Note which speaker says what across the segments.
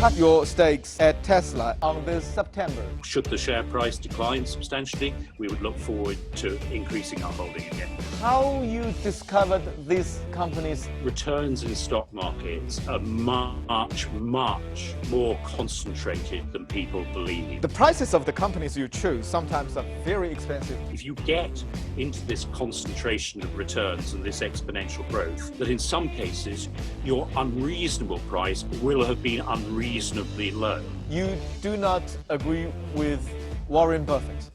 Speaker 1: cut your stakes at Tesla on this September.
Speaker 2: Should the share price decline substantially, we would look forward to increasing our holding again.
Speaker 1: How you discovered these companies?
Speaker 2: Returns in stock markets are much more concentrated than people believe.
Speaker 1: The prices of the companies you choose sometimes are very expensive.
Speaker 2: If you get into this concentration of returns and this exponential growth, that in some cases your unreasonable price will have been unreasonably low.
Speaker 1: You do not agree with Warren Buffett?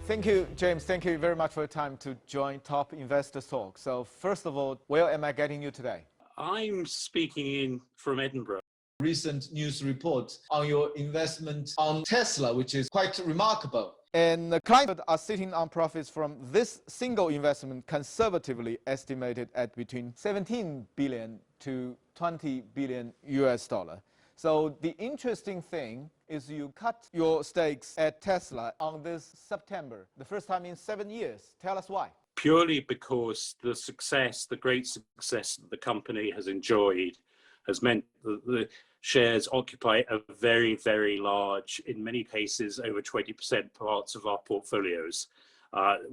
Speaker 1: Thank you, James. Thank you very much for your time to join Top Investor Talk. So first of all, where am I getting you today?
Speaker 2: I'm speaking in from Edinburgh.
Speaker 1: Recent news report on your investment on Tesla, which is quite remarkable. And the clients are sitting on profits from this single investment conservatively estimated at between 17 billion to 20 billion US dollar. So the interesting thing is you cut your stakes at Tesla on this September, the first time in 7 years. Tell us why.
Speaker 2: Purely because the great success that the company has enjoyed has meant that the shares occupy a very, very large, in many cases, over 20% parts of our portfolios.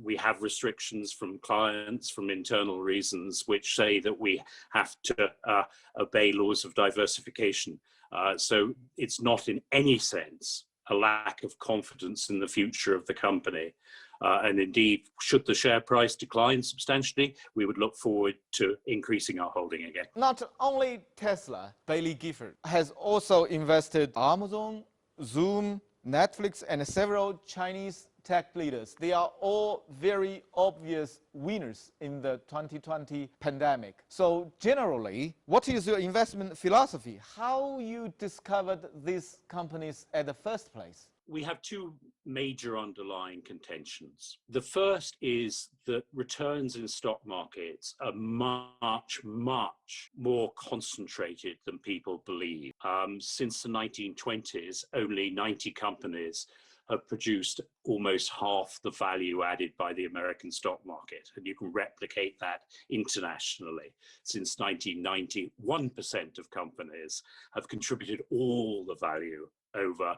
Speaker 2: We have restrictions from clients, from internal reasons, which say that we have to obey laws of diversification. So it's not in any sense a lack of confidence in the future of the company. And indeed, should the share price decline substantially, we would look forward to increasing our holding again.
Speaker 1: Not only Tesla, Bailey Gifford has also invested Amazon, Zoom, Netflix, and several Chinese tech leaders. They are all very obvious winners in the 2020 pandemic. So generally, what is your investment philosophy? How you discovered these companies at the first place?
Speaker 2: We have two major underlying contentions. The first is that returns in stock markets are much more concentrated than people believe. Since the 1920s, only 90 companies have produced almost half the value added by the American stock market. And you can replicate that internationally. Since 1990, 1% of companies have contributed all the value over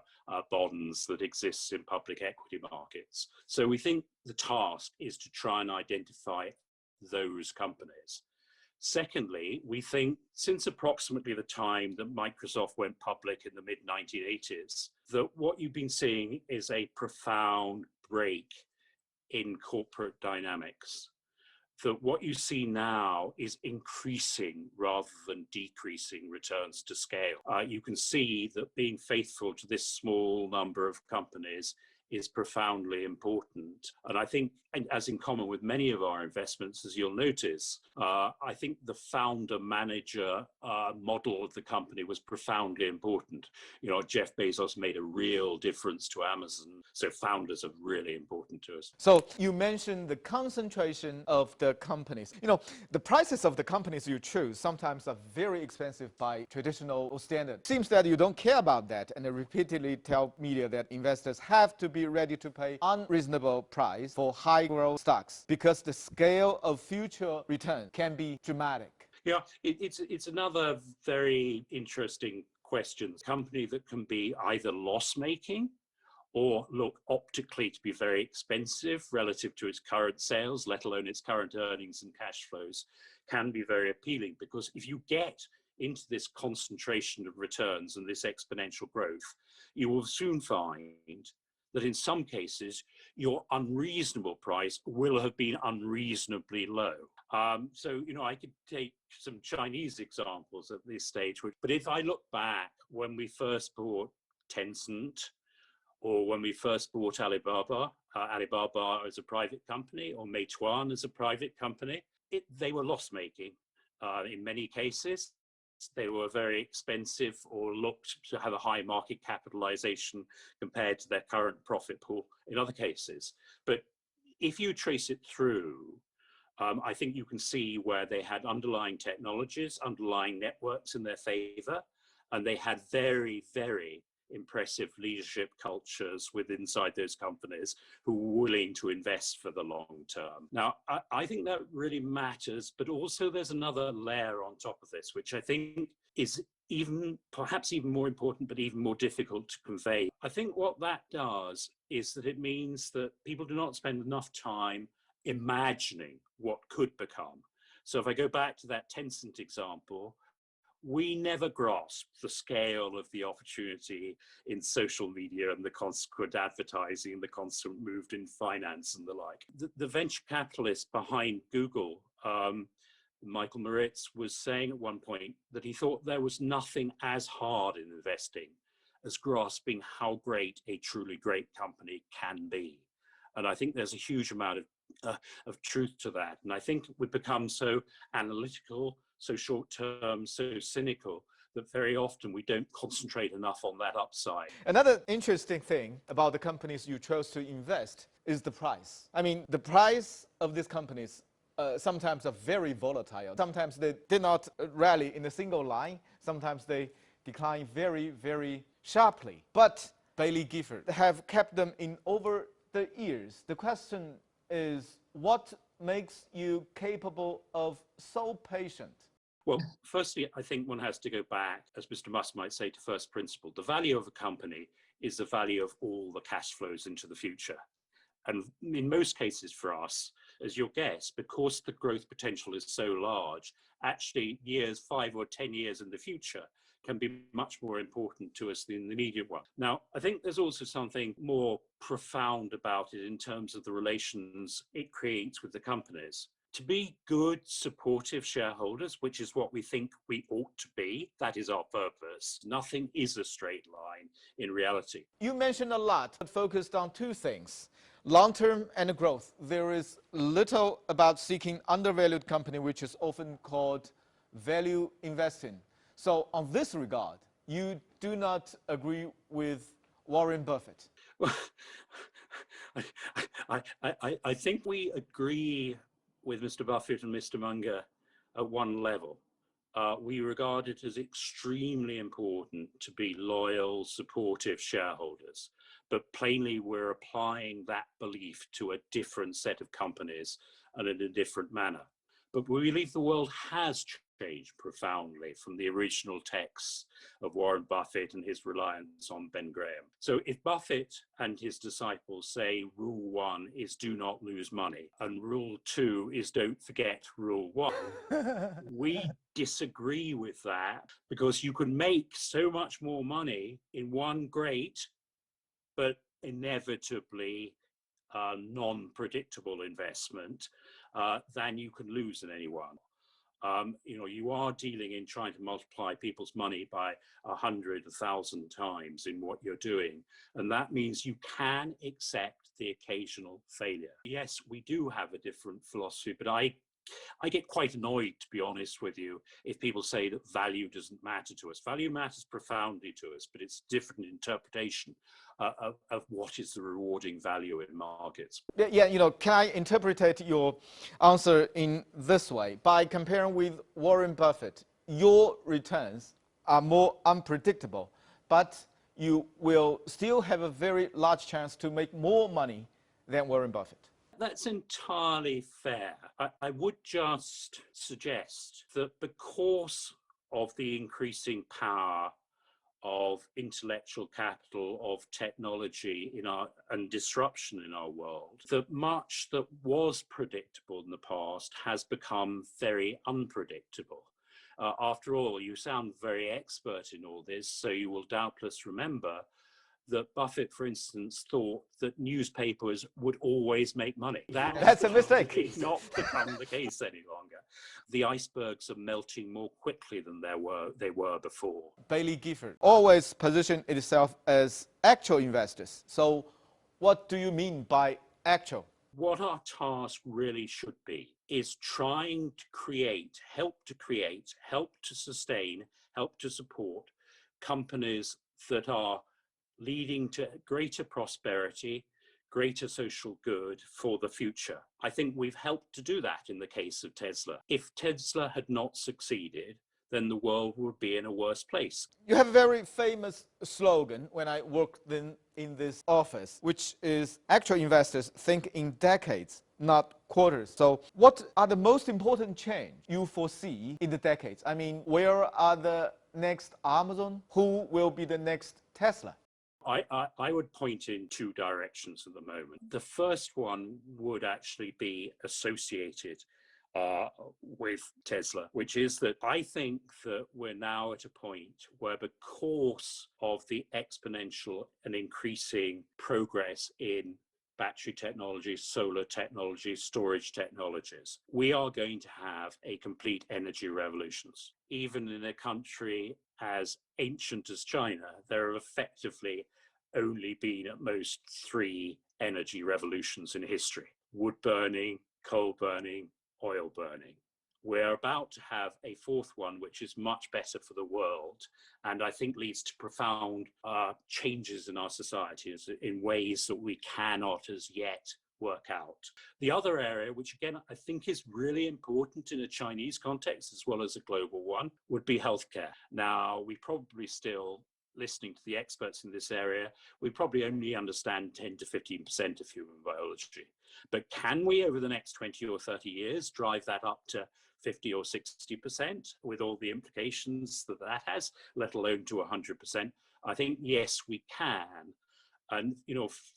Speaker 2: bonds that exists in public equity markets. So we think the task is to try and identify those companies. Secondly, we think since approximately the time that Microsoft went public in the mid-1980s, that what you've been seeing is a profound break in corporate dynamics. That what you see now is increasing rather than decreasing returns to scale. You can see that being faithful to this small number of companies is profoundly important. And I think, and as in common with many of our investments, as you'll notice, I think the founder-manager model of the company was profoundly important. You know, Jeff Bezos made a real difference to Amazon. So founders are really important to us.
Speaker 1: So you mentioned the concentration of the companies. You know, the prices of the companies you choose sometimes are very expensive by traditional standards. Seems that you don't care about that and repeatedly tell media that investors have to be ready to pay unreasonable price for high growth stocks because the scale of future return can be dramatic.
Speaker 2: Yeah, it's another very interesting question. A company that can be either loss-making or look optically to be very expensive relative to its current sales, let alone its current earnings and cash flows, can be very appealing because if you get into this concentration of returns and this exponential growth, you will soon find that in some cases, your unreasonable price will have been unreasonably low. So, you know, I could take some Chinese examples at this stage, but if I look back when we first bought Tencent, or when we first bought Alibaba, Alibaba as a private company, or Meituan as a private company, they were loss-making in many cases. They were very expensive or looked to have a high market capitalization compared to their current profit pool in other cases. But if you trace it through, I think you can see where they had underlying technologies, underlying networks in their favor, and they had very, very impressive leadership cultures inside those companies who are willing to invest for the long term. Now, I think that really matters, but also there's another layer on top of this, which I think is perhaps even more important, but even more difficult to convey. I think what that does is that it means that people do not spend enough time imagining what could become. So if I go back to that Tencent example, we never grasped the scale of the opportunity in social media and the consequent advertising and the constant move in finance and the like. The venture capitalist behind Google, Michael Moritz, was saying at one point that he thought there was nothing as hard in investing as grasping how great a truly great company can be. And I think there's a huge amount of truth to that. And I think we've become so analytical, so short-term, so cynical, that very often we don't concentrate enough on that upside.
Speaker 1: Another interesting thing about the companies you chose to invest is the price. I mean, the price of these companies sometimes are very volatile. Sometimes they did not rally in a single line. Sometimes they decline very, very sharply. But Bailey Gifford have kept them in over the years. The question is, what makes you capable of so patient?
Speaker 2: Well, firstly, I think one has to go back, as Mr. Musk might say, to first principle. The value of a company is the value of all the cash flows into the future. And in most cases for us, as you'll guess, because the growth potential is so large, actually years, 5 or 10 years in the future can be much more important to us than the immediate one. Now, I think there's also something more profound about it in terms of the relations it creates with the companies. To be good, supportive shareholders, which is what we think we ought to be, that is our purpose. Nothing is a straight line in reality.
Speaker 1: You mentioned a lot, but focused on two things: long-term and growth. There is little about seeking undervalued company, which is often called value investing. So on this regard, you do not agree with Warren Buffett?
Speaker 2: Well, I think we agree with Mr. Buffett and Mr. Munger at one level. We regard it as extremely important to be loyal, supportive shareholders. But plainly, we're applying that belief to a different set of companies and in a different manner. But we believe the world has changed profoundly from the original texts of Warren Buffett and his reliance on Ben Graham. So if Buffett and his disciples say rule 1 is do not lose money and rule 2 is don't forget rule 1, we disagree with that, because you can make so much more money in one great but inevitably non-predictable investment than you can lose in any one. You are dealing in trying to multiply people's money by 100, 1,000 times in what you're doing. And that means you can accept the occasional failure. Yes, we do have a different philosophy, but I get quite annoyed, to be honest with you, if people say that value doesn't matter to us. Value matters profoundly to us, but it's different interpretation of what is the rewarding value in markets.
Speaker 1: Yeah, can I interpret your answer in this way? By comparing with Warren Buffett, your returns are more unpredictable, but you will still have a very large chance to make more money than Warren Buffett.
Speaker 2: That's entirely fair. I would just suggest that because of the increasing power of intellectual capital, of technology and disruption in our world, that much that was predictable in the past has become very unpredictable. After all, you sound very expert in all this, so you will doubtless remember that Buffett, for instance, thought that newspapers would always make money.
Speaker 1: That's a mistake.
Speaker 2: It's not become the case any longer. The icebergs are melting more quickly than they were before.
Speaker 1: Bailey Gifford always positioned itself as actual investors. So what do you mean by actual?
Speaker 2: What our task really should be is trying to help to sustain, help to support companies that are leading to greater prosperity, greater social good for the future. I think we've helped to do that in the case of Tesla. If Tesla had not succeeded, then the world would be in a worse place.
Speaker 1: You have a very famous slogan when I worked in this office, which is actual investors think in decades, not quarters. So what are the most important change you foresee in the decades? I mean, where are the next Amazon? Who will be the next Tesla?
Speaker 2: I would point in two directions at the moment. The first one would actually be associated with Tesla, which is that I think that we're now at a point where, because of the exponential and increasing progress in battery technologies, solar technologies, storage technologies, we are going to have a complete energy revolution. Even in a country as ancient as China, there have effectively only been at most 3 energy revolutions in history: wood burning, coal burning, oil burning. We're about to have a fourth one, which is much better for the world, and I think leads to profound changes in our societies in ways that we cannot as yet work out. The other area, which again I think is really important in a Chinese context as well as a global one, would be healthcare. Now, we probably still, listening to the experts in this area, we probably only understand 10 to 15% of human biology. But can we, over the next 20 or 30 years, drive that up to 50 or 60% with all the implications that that has, let alone to 100%? I think, yes, we can. And,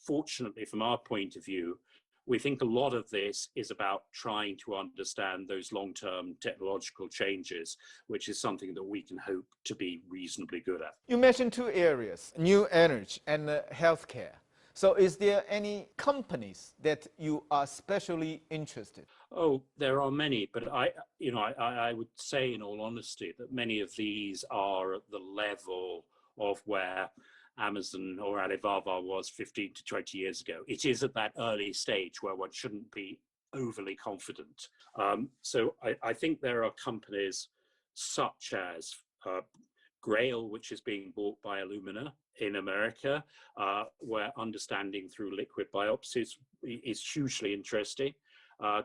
Speaker 2: fortunately, from our point of view, we think a lot of this is about trying to understand those long-term technological changes, which is something that we can hope to be reasonably good at.
Speaker 1: You mentioned 2 areas, new energy and healthcare. So is there any companies that you are especially interested?
Speaker 2: Oh, there are many, but I would say in all honesty that many of these are at the level of where Amazon or Alibaba was 15 to 20 years ago. It is at that early stage where one shouldn't be overly confident. So I think there are companies such as Grail, which is being bought by Illumina in America, where understanding through liquid biopsies is hugely interesting.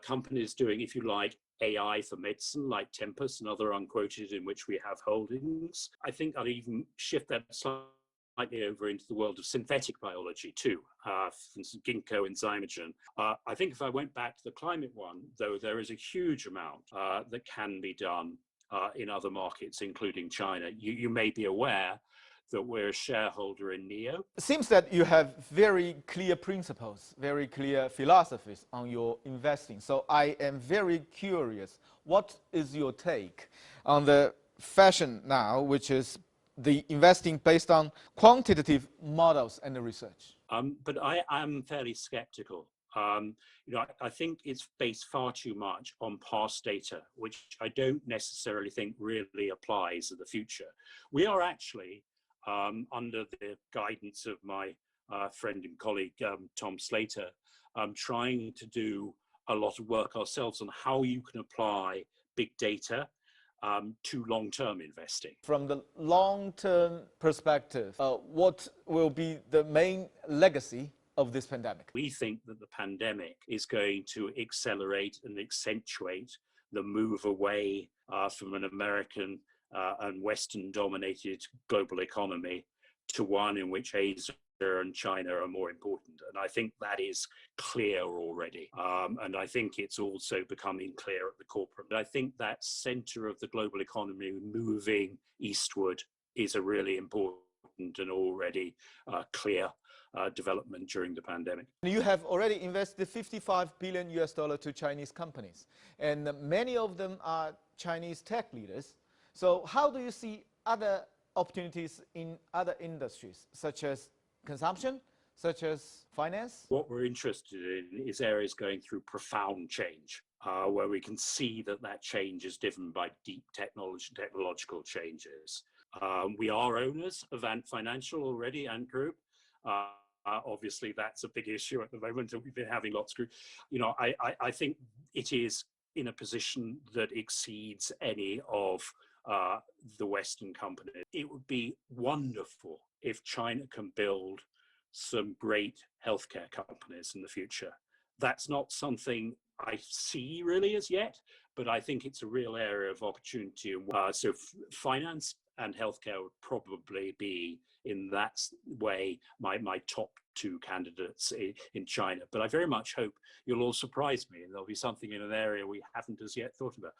Speaker 2: Companies doing, if you like, AI for medicine, like Tempus and other unquoted, in which we have holdings. I think I'd even shift that slightly over into the world of synthetic biology too, for instance, Ginkgo and Zymogen. I think if I went back to the climate one, though, there is a huge amount that can be done in other markets, including China. You may be aware that we're a shareholder in NEO.
Speaker 1: It seems that you have very clear principles, very clear philosophies on your investing. So I am very curious, what is your take on the fashion now, which is the investing based on quantitative models and the research?
Speaker 2: But I am fairly skeptical. I think it's based far too much on past data, which I don't necessarily think really applies in the future. We are actually, under the guidance of my friend and colleague, Tom Slater, trying to do a lot of work ourselves on how you can apply big data to long-term investing.
Speaker 1: From the long-term perspective, what will be the main legacy of this pandemic?
Speaker 2: We think that the pandemic is going to accelerate and accentuate the move away from an American and Western-dominated global economy to one in which Asia and China are more important. And I think that is clear already. And I think it's also becoming clear at the corporate. I think that center of the global economy moving eastward is a really important and already clear development during the pandemic.
Speaker 1: You have already invested $55 billion to Chinese companies, and many of them are Chinese tech leaders. So how do you see other opportunities in other industries, such as consumption, such as finance?
Speaker 2: What we're interested in is areas going through profound change, where we can see that change is driven by deep technological changes. We are owners of Ant Financial already, Ant Group. Obviously, that's a big issue at the moment, and we've been having lots of, I think it is in a position that exceeds any of the Western companies. It would be wonderful if China can build some great healthcare companies in the future. That's not something I see really as yet, but I think it's a real area of opportunity. So finance and healthcare would probably be, in that way, my top two candidates in China. But I very much hope you'll all surprise me and there'll be something in an area we haven't as yet thought about.